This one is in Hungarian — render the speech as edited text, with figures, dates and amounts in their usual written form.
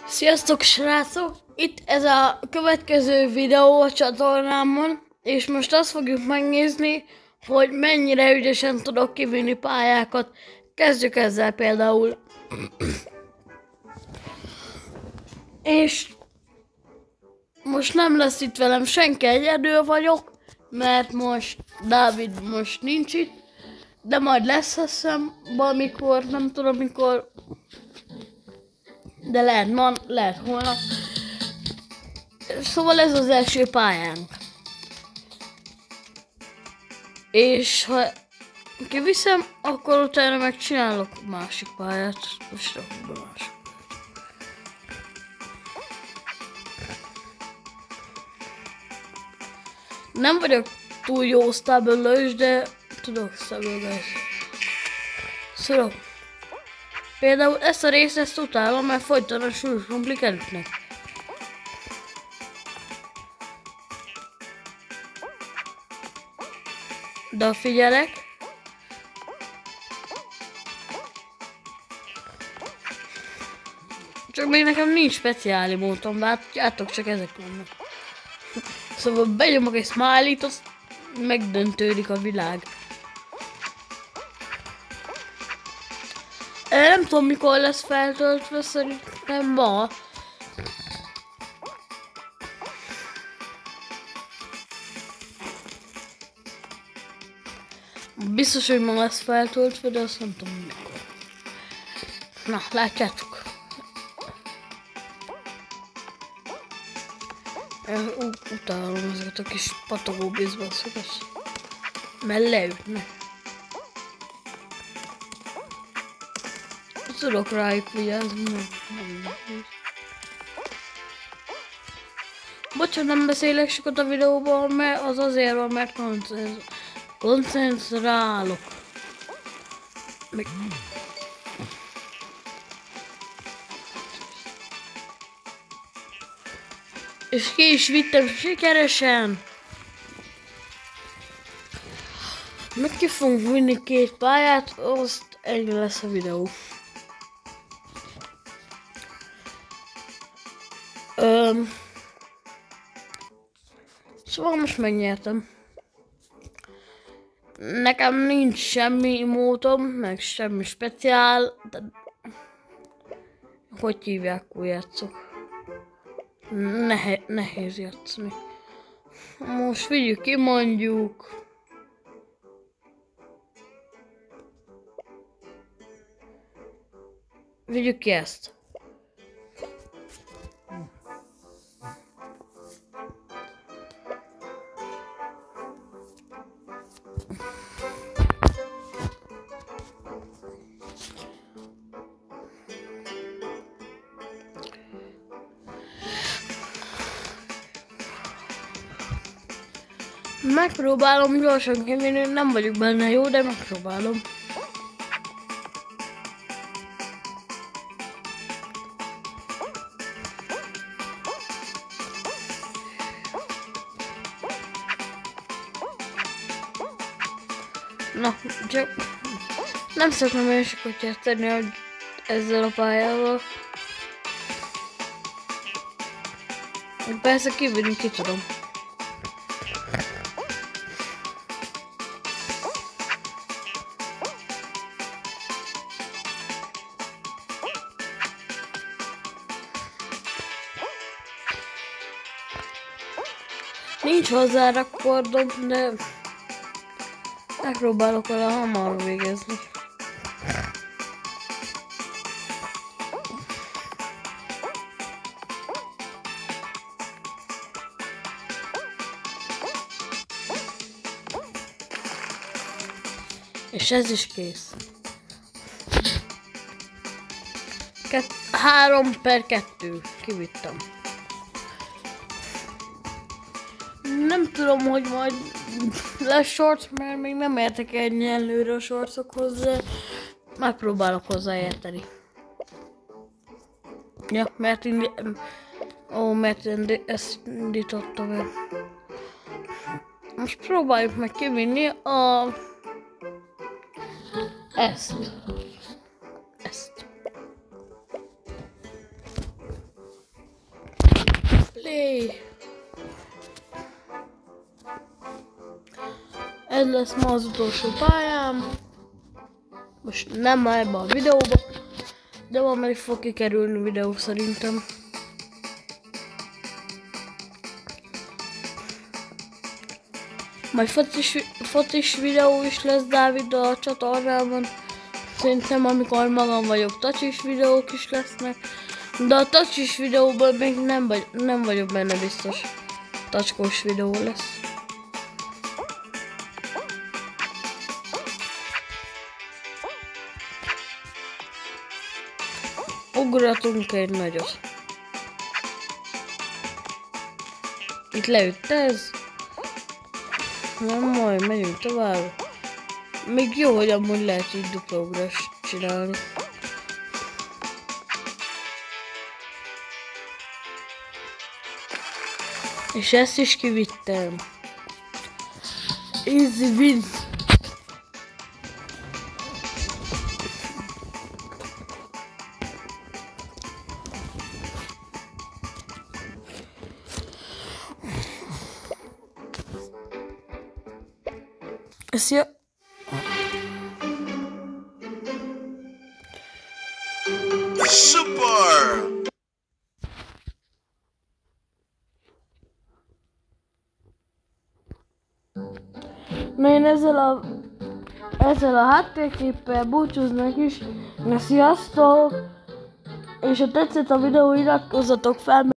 Sziasztok srácok! Itt ez a következő videó a csatornámon, és most azt fogjuk megnézni, hogy mennyire ügyesen tudok kivinni pályákat. Kezdjük ezzel például. És most nem lesz itt velem senki, egyedül vagyok, mert most Dávid most nincs itt, de majd lesz, azt hiszem, valamikor, nem tudom mikor, de lehet ma, lehet holnap. Szóval ez az első pályánk. És ha kiviszem, akkor utána megcsinálok másik pályát. Most rakok be másik. Nem vagyok túl jó stabilős, de tudok stabilős. Szóval például ezt a részt ezt utálom, mert folyton a súlyos komplik elütnek. De figyelek. Csak még nekem nincs speciális módom, látjátok, csak ezek vannak. Szóval benyomok egy smiley-t, azt megdöntődik a világ. Nem tudom mikor lesz feltöltve, szerintem ma. Biztos, hogy ma lesz feltöltve, de azt nem tudom mikor. Na, látjátok. Utálom ezeket a kis patogó bizbaszokat. Mert leütnek. Tudok rájuk vigyázni. Bocsánat, nem beszélek sokat a videóban, mert az azért van, mert koncentrálok. És ki is vittem sikeresen. Meg ki fogunk vinni 2 pályát, azt ennyi lesz a videó. Szóval most megnyertem. Nekem nincs semmi módom, meg semmi speciál, de hogy hívják, úgy játszok. Nehéz játszani. Most vigyük ki, mondjuk. Vigyük ki ezt. Megpróbálom gyorsan kivinni, nem vagyok benne jó, de megpróbálom. Na, csak nem szoktam olyan sokat játszani ezzel a pályával. Persze kivinni ki tudom. Nincs hozzá rekordom, de megpróbálok vele hamar végezni. És ez is kész. 3/2 kivittem. Nem tudom, hogy majd lesz shorts, mert még nem értek ennyi előre a shortsokhoz, de megpróbálok hozzáérteni. Ja, mert ezt indítottam el. Most próbáljuk meg kivinni ezt. Ez lesz ma az utolsó pályám. Most nem már ebbe a videóba, de valamelyik fog kikerülni videó szerintem. Majd focis videó is lesz Dáviddal a csatornában. Szerintem amikor magam vagyok, touchis videók is lesznek. De a touchis videóban még nem vagyok benne biztos. Touchkos videó lesz. Ugratunk egy nagyot. Itt leütt ez. Nem, majd megyünk tovább. Még jó, hogy amúgy lehet így dupla ugrást csinálni. És ezt is kivittem. Easy win. Szia! Super! Na én ezzel a háttérképpel búcsúznak is. Na sziasztok! És ha tetszett a videó, iratkozzatok fel!